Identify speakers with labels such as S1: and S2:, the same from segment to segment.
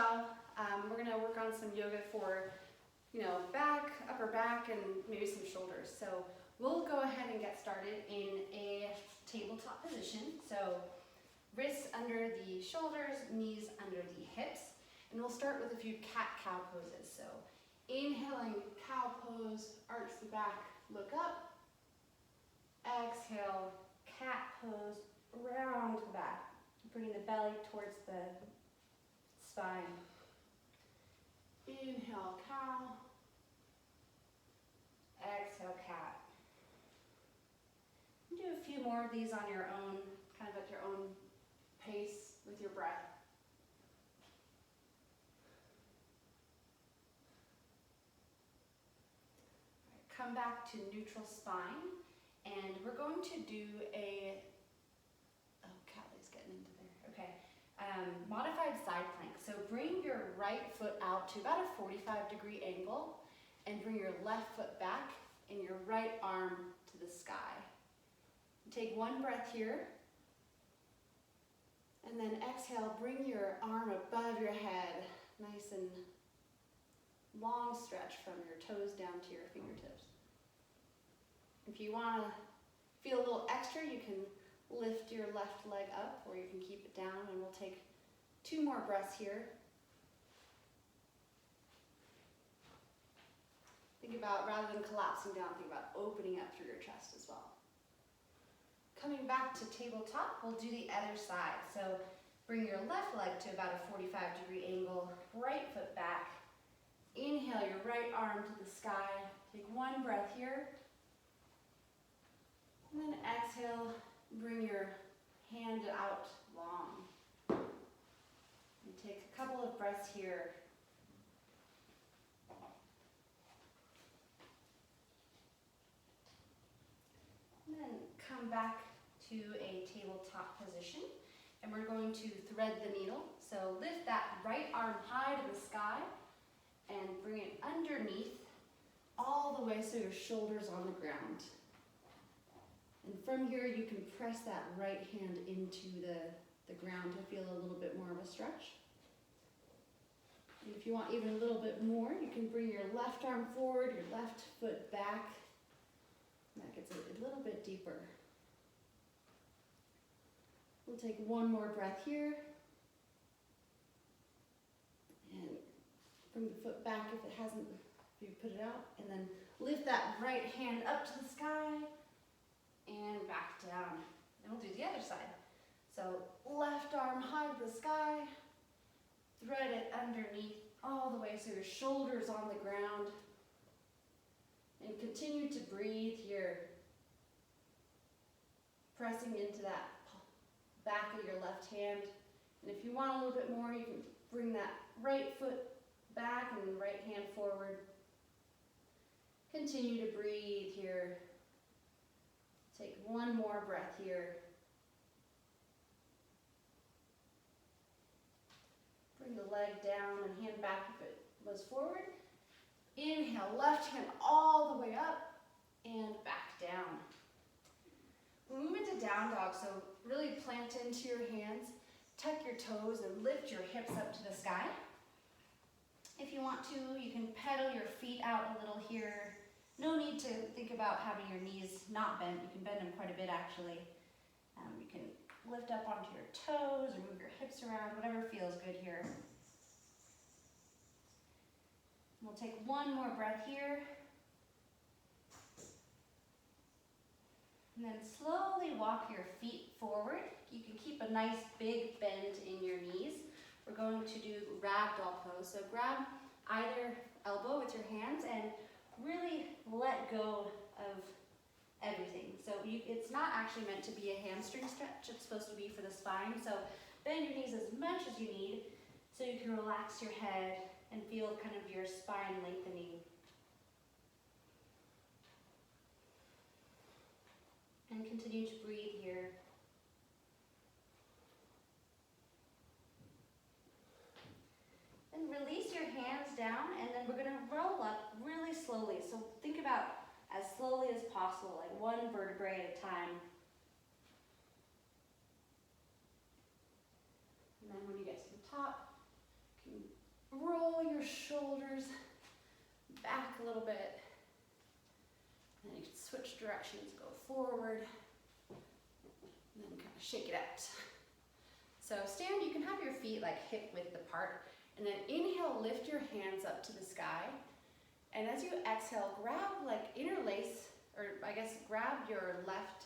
S1: Joao. We're gonna work on some yoga for, back, upper back, and maybe some shoulders. So we'll go ahead and get started in a tabletop position. So wrists under the shoulders, knees under the hips, and we'll start with a few cat-cow poses. So inhaling, cow pose, arch the back, look up. Exhale, cat pose, round the back, bringing the belly towards the spine. Inhale, cow. Exhale, cat. Do a few more of these on your own, kind of at your own pace with your breath. Come back to neutral spine, and we're going to do a, Callie's getting into there, okay. Modified side plank. So bring your right foot out to about a 45-degree angle, and bring your left foot back and your right arm to the sky. Take one breath here, and then exhale, bring your arm above your head, nice and long stretch from your toes down to your fingertips. If you want to feel a little extra, you can lift your left leg up, or you can keep it down, and we'll take 2 more breaths here. Think about, rather than collapsing down, think about opening up through your chest as well. Coming back to tabletop, we'll do the other side. So bring your left leg to about a 45-degree angle, right foot back. Inhale your right arm to the sky. Take one breath here. And then exhale, bring your hand out long. And take a couple of breaths here. And then come back to a tabletop position, and we're going to thread the needle. So lift that right arm high to the sky and bring it underneath all the way so your shoulder's on the ground. And from here you can press that right hand into the ground to feel a little bit more of a stretch. And if you want even a little bit more, you can bring your left arm forward, your left foot back. That gets a little bit deeper. We'll take one more breath here. And bring the foot back if you put it out. And then lift that right hand up to the sky and back down. And we'll do the other side. So left arm high to the sky. Thread it underneath all the way so your shoulder's on the ground. And continue to breathe here. Pressing into that back of your left hand. And if you want a little bit more, you can bring that right foot back and right hand forward. Continue to breathe here. Take one more breath here. Bring the leg down and hand back if it was forward. Inhale, left hand all the way up and back down. We'll move into down dog, so really plant into your hands, tuck your toes, and lift your hips up to the sky. If you want to, you can pedal your feet out a little here. No need to think about having your knees not bent. You can bend them quite a bit, actually. You can lift up onto your toes or move your hips around, whatever feels good here. We'll take one more breath here. And then slowly walk your feet forward. You can keep a nice big bend in your knees. We're going to do ragdoll pose. So grab either elbow with your hands and really let go of everything. So it's not actually meant to be a hamstring stretch. It's supposed to be for the spine. So bend your knees as much as you need so you can relax your head and feel kind of your spine lengthening. And continue to breathe here. And release your hands down, and then we're going to roll up really slowly. So think about as slowly as possible, like one vertebrae at a time. And then when you get to the top, you can roll your shoulders back a little bit. And then you can switch directions, go forward, and then kind of shake it out. So stand, you can have your feet like hip width apart, and then inhale, lift your hands up to the sky. And as you exhale, grab, like interlace, or I guess grab your left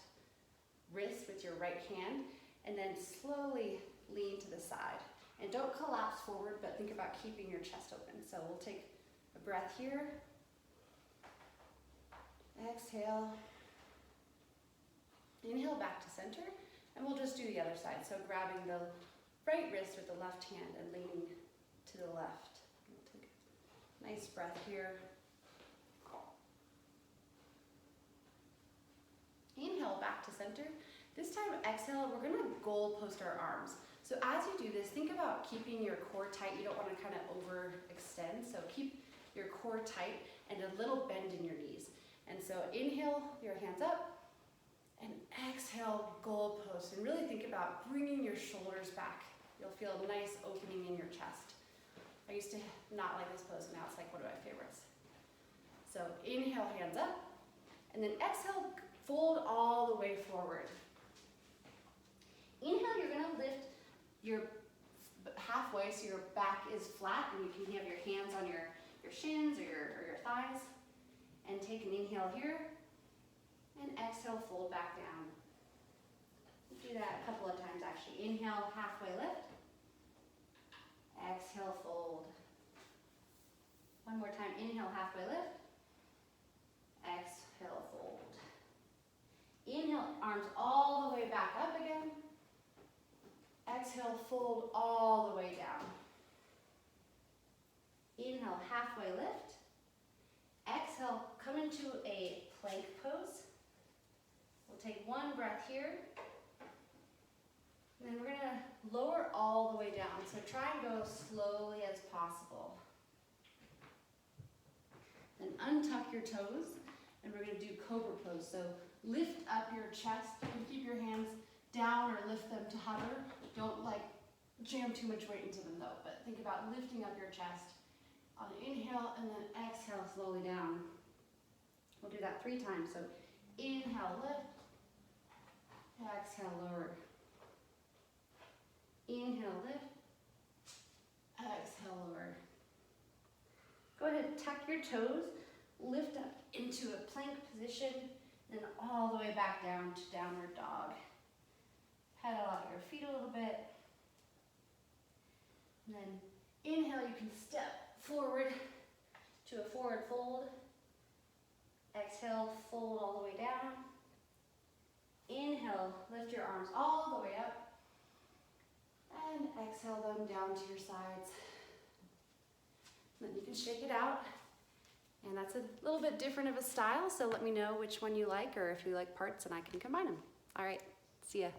S1: wrist with your right hand, and then slowly lean to the side. And don't collapse forward, but think about keeping your chest open. So we'll take a breath here. Exhale. Inhale back to center, and we'll just do the other side. So grabbing the right wrist with the left hand and leaning to the left. We'll take a nice breath here. Inhale back to center. This time, exhale, we're gonna goal post our arms. So as you do this, think about keeping your core tight. You don't wanna kind of overextend, so keep your core tight and a little bend in your knees. And so inhale, your hands up, and exhale, goal post. And really think about bringing your shoulders back. You'll feel a nice opening in your chest. I used to not like this pose, now it's like one of my favorites. So inhale, hands up, and then exhale, fold all the way forward. Inhale, you're gonna lift your halfway so your back is flat, and you can have your hands on your shins or your thighs. And take an inhale here, and exhale, fold back down. Do that a couple of times actually. Inhale, halfway lift. Exhale, fold. One more time, inhale, halfway lift. Exhale, fold. Inhale, arms all the way back up again. Exhale, fold all the way down. Inhale, halfway lift. Exhale, come into a plank pose. We'll take one breath here. And then we're gonna lower all the way down. So try and go slowly as possible. Then untuck your toes, and we're gonna do cobra pose. So lift up your chest. You can keep your hands down or lift them to hover. Don't like jam too much weight into them though, but think about lifting up your chest. On the inhale, and then exhale slowly down. We'll do that 3 times. So inhale, lift. Exhale, lower. Inhale, lift. Exhale, lower. Go ahead, tuck your toes, lift up into a plank position, then all the way back down to downward dog. Pedal out your feet a little bit. And then inhale, you can step forward to a forward fold. Exhale, fold all the way down. Inhale, lift your arms all the way up. And exhale them down to your sides. Then you can shake it out. And that's a little bit different of a style, so let me know which one you like or if you like parts and I can combine them. All right, see ya.